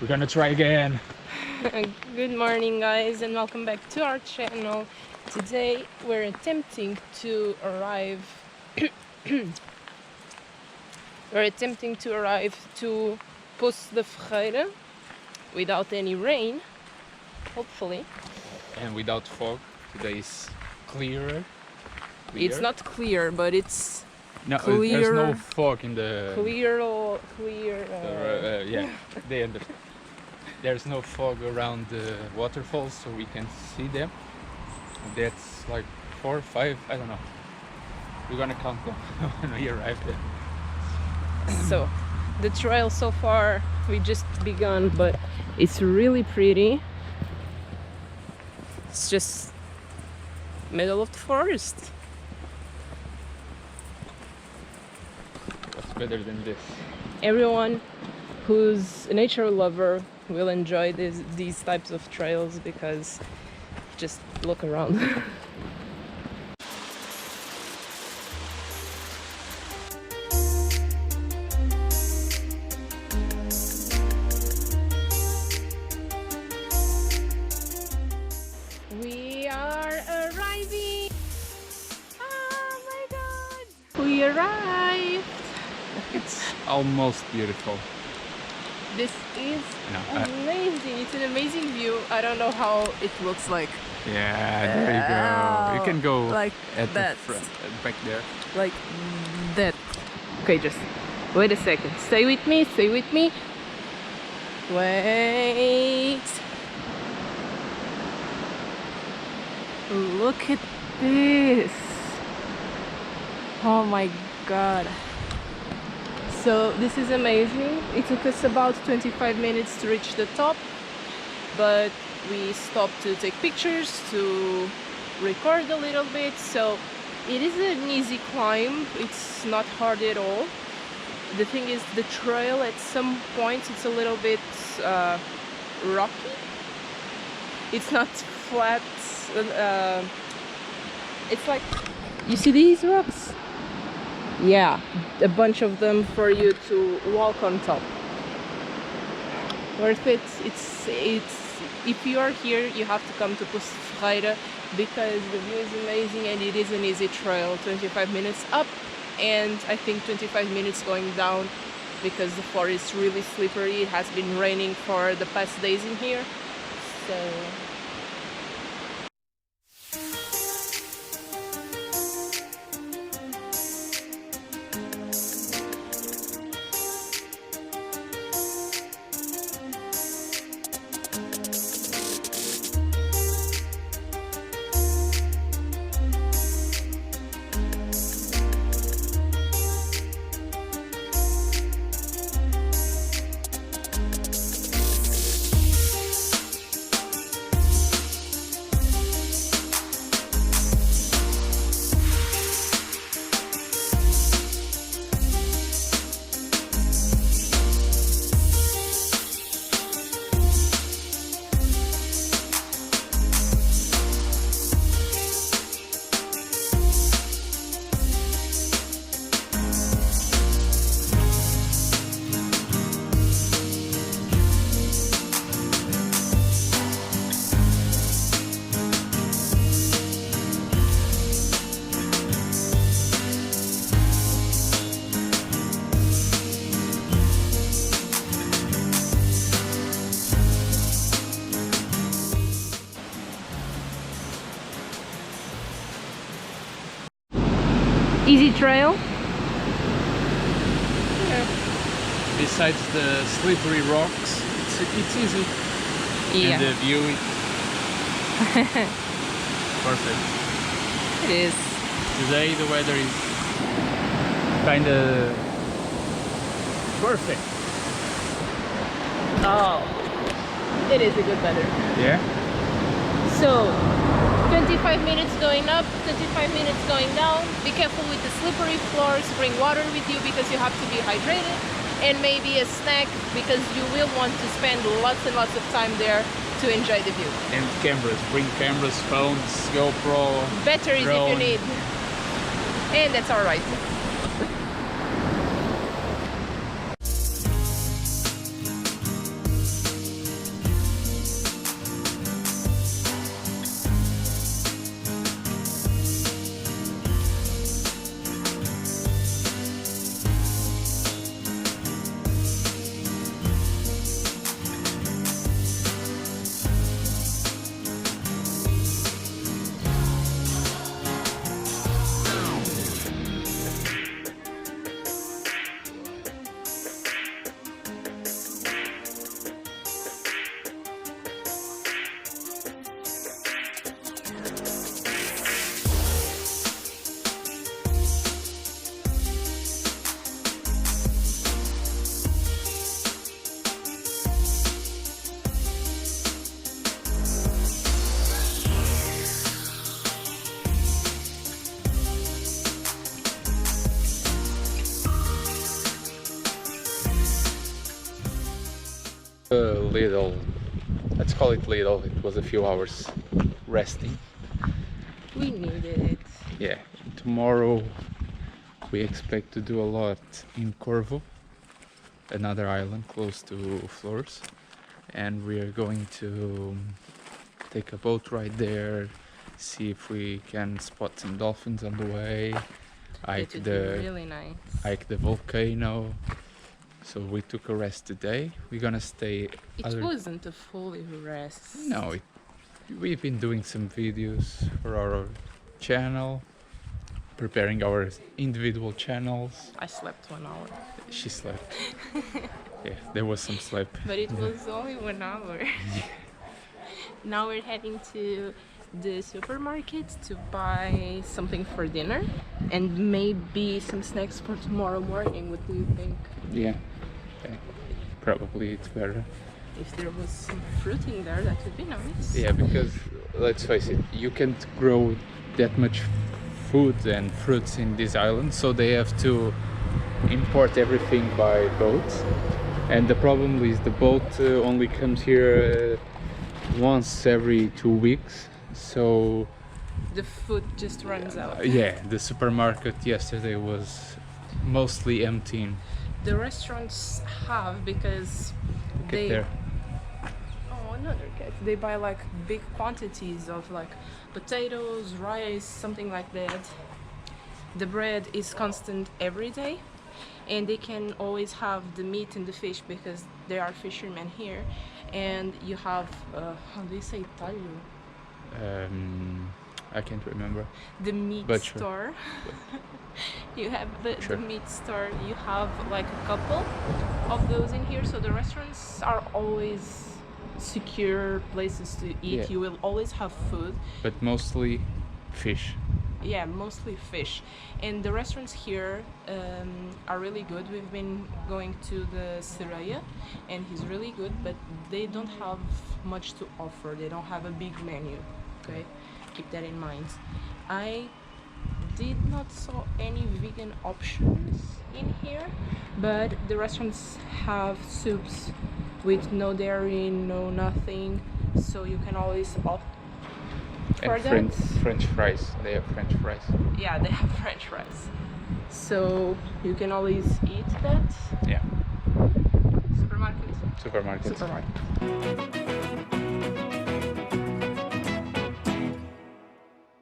We're gonna try again. Good morning, guys, and welcome back to our channel. Today we're attempting to arrive to Poço da Ribeira without any rain, hopefully. And without fog. Today is clearer. It's not clear, but it's clear. There's no fog in the yeah. There's no fog around the waterfalls, so we can see them. That's like 4 or 5, I don't know. We're gonna count them when we arrive there. So the trail so far, we just begun, but it's really pretty. It's just middle of the forest. What's better than this? Everyone who's a nature lover will enjoy these types of trails because just look around. We are arriving! Oh my god! We arrived! It's almost beautiful. This is amazing. It's an amazing view. I don't know how it looks like. Yeah, there you go. You can go like at that. the front, back there. Like that. Okay, just wait a second. Stay with me. Stay with me. Wait. Look at this. Oh my god. So this is amazing. It took us about 25 minutes to reach the top, but we stopped to take pictures, to record a little bit. So it is an easy climb. It's not hard at all. The thing is, the trail at some points it's a little bit rocky. It's not flat. It's like, you see these rocks? Yeah, a bunch of them for you to walk on top. Worth it. It's if you are here, you have to come to Poço da Ribeira because the view is amazing and it is an easy trail. 25 minutes up and I think 25 minutes going down because the floor is really slippery. It has been raining for the past days in here, so easy trail. Yeah. Besides the slippery rocks, it's easy. Yeah. And the view is perfect. It is. Today the weather is kind of perfect. Oh, it is a good weather. Yeah. So 25 minutes going up, 25 minutes going down. Be careful with the slippery floors. Bring water with you because you have to be hydrated, and maybe a snack because you will want to spend lots and lots of time there to enjoy the view. And cameras. Bring cameras, phones, GoPro, Batteries drone. if you need. And that's all right. Little, let's call it little. It was a few hours resting. We needed it. Yeah, tomorrow we expect to do a lot in Corvo, another island close to Flores, and we are going to take a boat ride there, see if we can spot some dolphins on the way, It would be really nice. hike the volcano. So we took a rest today. We're gonna stay. It wasn't a fully rest. No, we've been doing some videos for our channel, preparing our individual channels. I slept 1 hour. She slept. Yeah, there was some sleep. But it was only 1 hour. Now we're heading to the supermarket to buy something for dinner and maybe some snacks for tomorrow morning. What do you think? Yeah, okay. Probably it's better. If there was some fruit in there, that would be nice. Yeah, because let's face it, you can't grow that much food and fruits in this island, so they have to import everything by boat. And the problem is the boat only comes here once every 2 weeks, so The food just runs out. yeah, the supermarket yesterday was mostly empty. The restaurants have, because they There. oh, another cat. They buy like big quantities of like potatoes, rice, something like that. The bread is constant every day, and they can always have the meat and the fish because they are fishermen here. And you have how do you say talho? I can't remember. The meat Butcher. store. You have the Sure. meat store. You have like a couple of those in here, so the restaurants are always secure places to eat. Yeah. You will always have food. But mostly fish. Yeah, mostly fish. And the restaurants here are really good. We've been going to the Sereia, and he's really good, but they don't have much to offer. They don't have a big menu. Okay, keep that in mind. I did not saw any vegan options in here, but the restaurants have soups with no dairy, no nothing, so you can always opt for And that. French fries. They have French fries. Yeah, they have French fries, so you can always eat that. Yeah. Supermarket. Supermarket. Supermarket.